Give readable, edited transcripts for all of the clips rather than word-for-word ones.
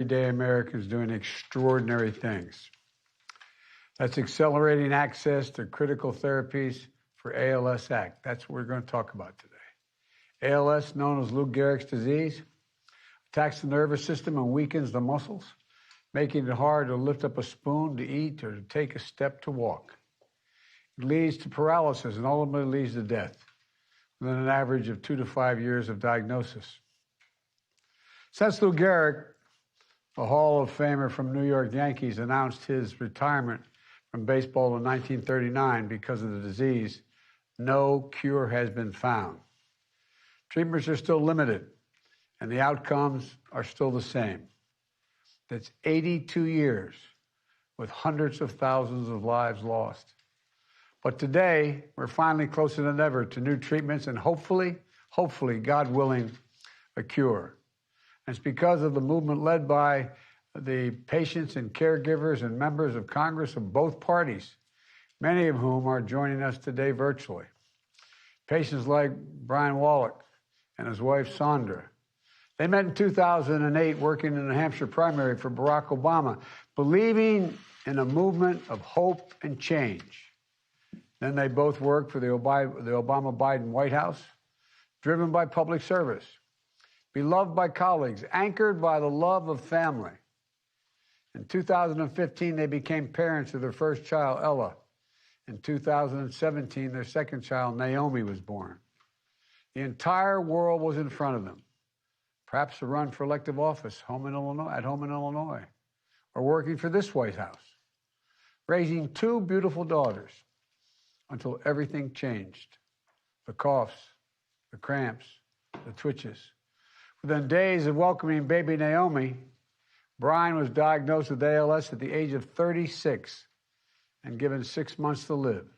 everyday Americans doing extraordinary things. That's accelerating access to critical therapies for ALS Act. That's what we're going to talk about today. ALS, known as Lou Gehrig's disease, attacks the nervous system and weakens the muscles, making it hard to lift up a spoon to eat or to take a step to walk. It leads to paralysis and ultimately leads to death within an average of 2 to 5 years of diagnosis. Since Lou Gehrig, a Hall of Famer from New York Yankees, announced his retirement from baseball in 1939 because of the disease, no cure has been found. Treatments are still limited, and the outcomes are still the same. That's 82 years with hundreds of thousands of lives lost. But today, we're finally closer than ever to new treatments and hopefully, God willing, a cure. And it's because of the movement led by the patients and caregivers and members of Congress of both parties, many of whom are joining us today virtually. Patients like Brian Wallach and his wife, Sandra. They met in 2008 working in the New Hampshire primary for Barack Obama, believing in a movement of hope and change. Then they both worked for the Obama-Biden White House, driven by public service, beloved by colleagues, anchored by the love of family. In 2015, they became parents of their first child, Ella. In 2017, their second child, Naomi, was born. The entire world was in front of them. Perhaps a run for elective office at home in Illinois, or working for this White House, raising 2 beautiful daughters until everything changed. The coughs, the cramps, the twitches. Within days of welcoming baby Naomi, Brian was diagnosed with ALS at the age of 36 and given 6 months to live.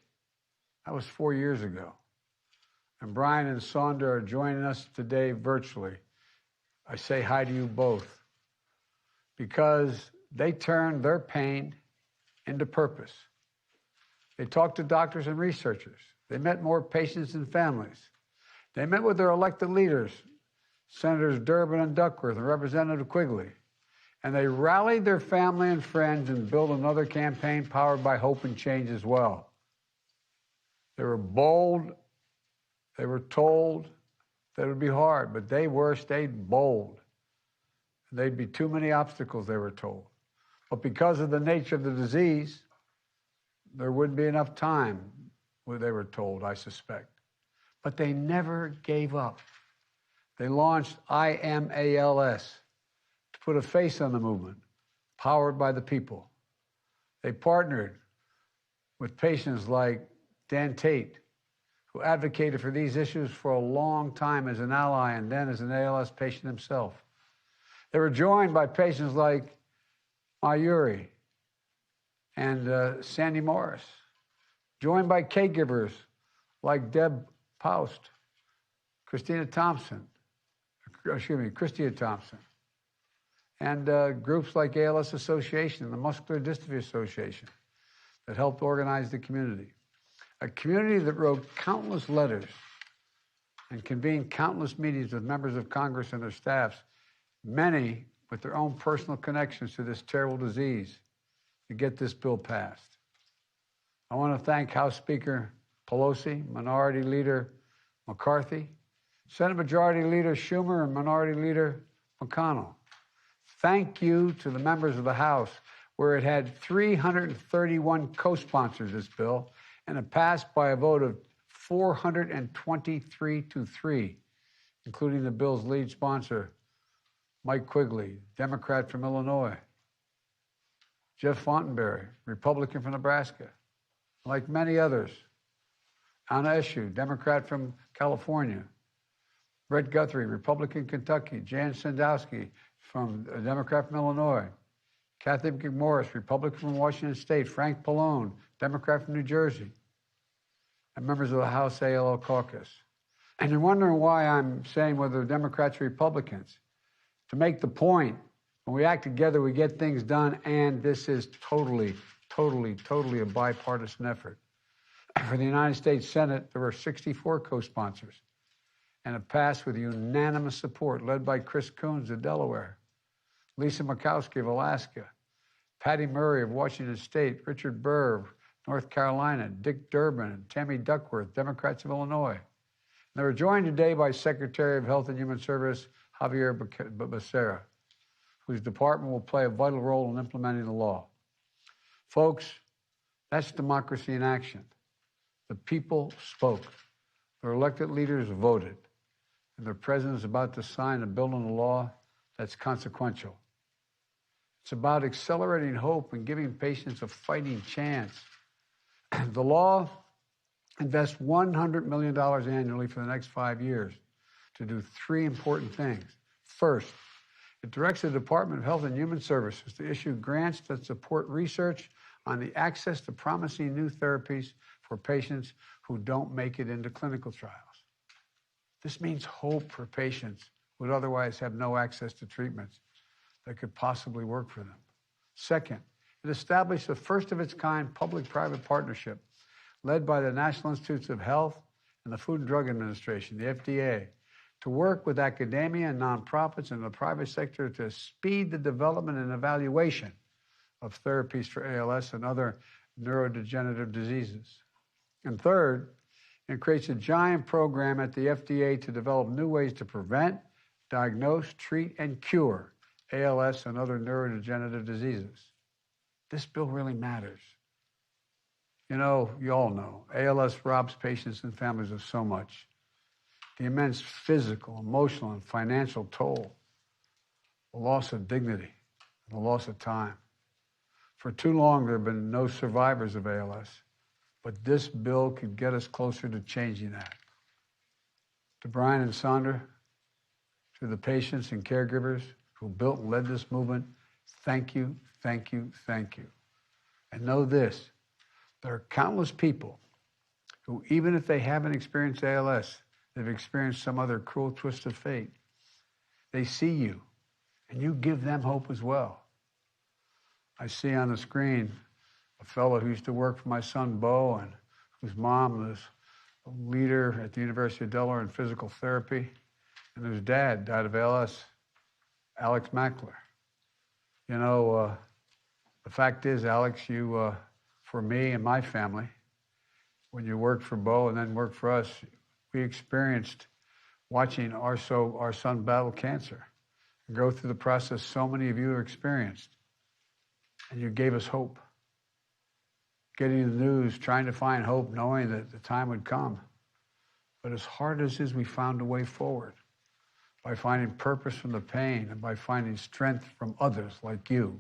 That was 4 years ago. And Brian and Sandra are joining us today virtually. I say hi to you both because they turned their pain into purpose. They talked to doctors and researchers. They met more patients and families. They met with their elected leaders, Senators Durbin and Duckworth and Representative Quigley. And they rallied their family and friends and built another campaign powered by hope and change as well. They were bold. They were told that it would be hard, but they stayed bold. There'd be too many obstacles, they were told. But because of the nature of the disease, there wouldn't be enough time, they were told, I suspect. But they never gave up. They launched I Am ALS to put a face on the movement, powered by the people. They partnered with patients like Dan Tate, who advocated for these issues for a long time as an ally and then as an ALS patient himself. They were joined by patients like Mayuri and Sandy Morris, joined by caregivers like Deb Paust, Christina Thompson, and groups like ALS Association, the Muscular Dystrophy Association, that helped organize the community. A community that wrote countless letters and convened countless meetings with members of Congress and their staffs, many with their own personal connections to this terrible disease, to get this bill passed. I want to thank House Speaker Pelosi, Minority Leader McCarthy, Senate Majority Leader Schumer, and Minority Leader McConnell. Thank you to the members of the House, where it had 331 co-sponsors this bill, and it passed by a vote of 423 to 3, including the bill's lead sponsor, Mike Quigley, Democrat from Illinois, Jeff Fontenberry, Republican from Nebraska, like many others, Anna Eshoo, Democrat from California, Brett Guthrie, Republican, Kentucky, Jan Sandowski, a Democrat from Illinois, Kathy McMorris, Republican from Washington State, Frank Pallone, Democrat from New Jersey, and members of the House ALL caucus. And you're wondering why I'm saying whether Democrats or Republicans. To make the point, when we act together, we get things done, and this is totally a bipartisan effort. For the United States Senate, there were 64 co-sponsors, and it passed with unanimous support, led by Chris Coons of Delaware. Lisa Murkowski of Alaska, Patty Murray of Washington State, Richard Burr of North Carolina, Dick Durbin, and Tammy Duckworth, Democrats of Illinois. And they were joined today by Secretary of Health and Human Service, Javier Becerra, whose department will play a vital role in implementing the law. Folks, that's democracy in action. The people spoke. Their elected leaders voted. And their president is about to sign a bill into law that's consequential. It's about accelerating hope and giving patients a fighting chance. The law invests $100 million annually for the next 5 years to do 3 important things. First, it directs the Department of Health and Human Services to issue grants that support research on the access to promising new therapies for patients who don't make it into clinical trials. This means hope for patients who would otherwise have no access to treatments that could possibly work for them. Second, it established a first-of-its-kind public-private partnership led by the National Institutes of Health and the Food and Drug Administration, the FDA, to work with academia and nonprofits and the private sector to speed the development and evaluation of therapies for ALS and other neurodegenerative diseases. And third, it creates a giant program at the FDA to develop new ways to prevent, diagnose, treat, and cure ALS and other neurodegenerative diseases. This bill really matters. You know, you all know, ALS robs patients and families of so much. The immense physical, emotional, and financial toll, the loss of dignity, the loss of time. For too long, there have been no survivors of ALS, but this bill could get us closer to changing that. To Brian and Sandra, to the patients and caregivers who built and led this movement, thank you, thank you, thank you. And know this, there are countless people who, even if they haven't experienced ALS, they've experienced some other cruel twist of fate. They see you, and you give them hope as well. I see on the screen a fellow who used to work for my son, Bo, and whose mom was a leader at the University of Delaware in physical therapy, and whose dad died of ALS, Alex Mackler. You know, the fact is, Alex, you, for me and my family, when you worked for Bo and then worked for us, we experienced watching our son battle cancer and go through the process so many of you have experienced. And you gave us hope. Getting the news, trying to find hope, knowing that the time would come. But as hard as it is, we found a way forward by finding purpose from the pain and by finding strength from others like you.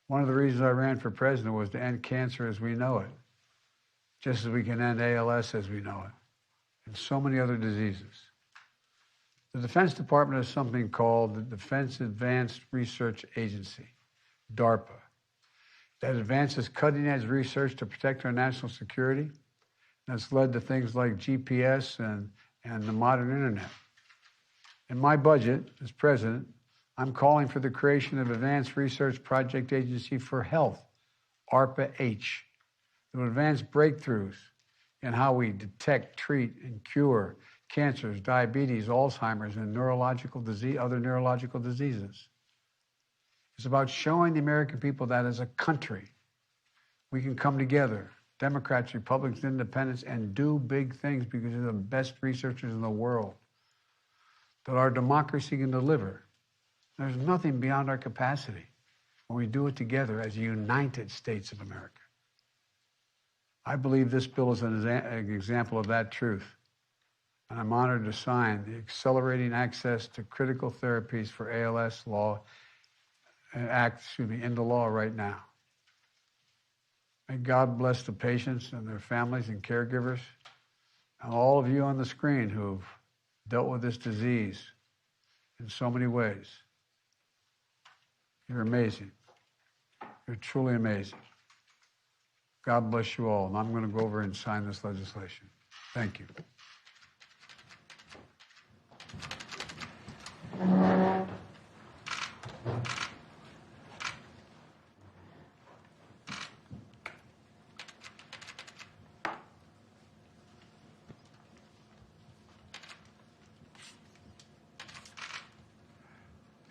One of the reasons I ran for president was to end cancer as we know it, just as we can end ALS as we know it, and so many other diseases. The Defense Department has something called the Defense Advanced Research Agency, DARPA, that advances cutting-edge research to protect our national security. That's led to things like GPS and the modern internet. In my budget, as president, I'm calling for the creation of Advanced Research Project Agency for Health, ARPA-H, that will advance breakthroughs in how we detect, treat, and cure cancers, diabetes, Alzheimer's, and other neurological diseases. It's about showing the American people that as a country, we can come together, Democrats, Republicans, Independents, and do big things because they're the best researchers in the world, that our democracy can deliver. There's nothing beyond our capacity when we do it together as a United States of America. I believe this bill is an example of that truth, and I'm honored to sign the Accelerating Access to Critical Therapies for ALS Act into law right now. May God bless the patients and their families and caregivers, and all of you on the screen who've dealt with this disease in so many ways. You're amazing. You're truly amazing. God bless you all, and I'm going to go over and sign this legislation. Thank you.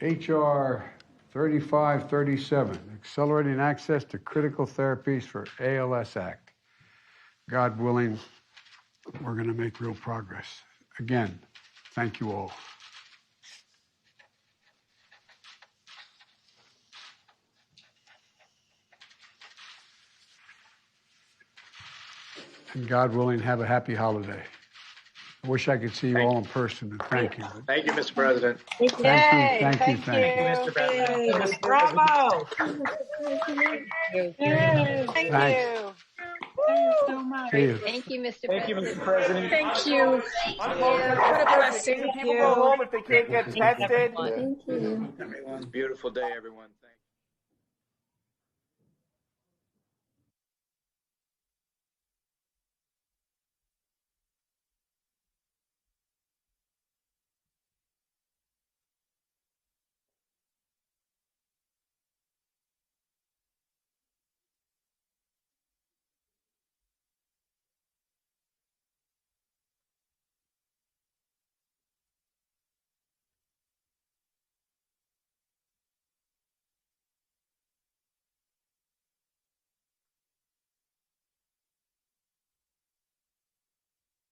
H.R. 3537, Accelerating Access to Critical Therapies for ALS Act. God willing, we're going to make real progress. Again, thank you all. And God willing, have a happy holiday. I wish I could see you all in person, and thank you. Thank you, Mr. President. Thank you, Thank you, Mr. President. Bravo! Thanks. So much. See you. Thank you, Mr. Thank you, President. Mr. President. Thank you. What a blessing. People go home if they can't get tested. Thank you. Beautiful day, everyone. Thank you.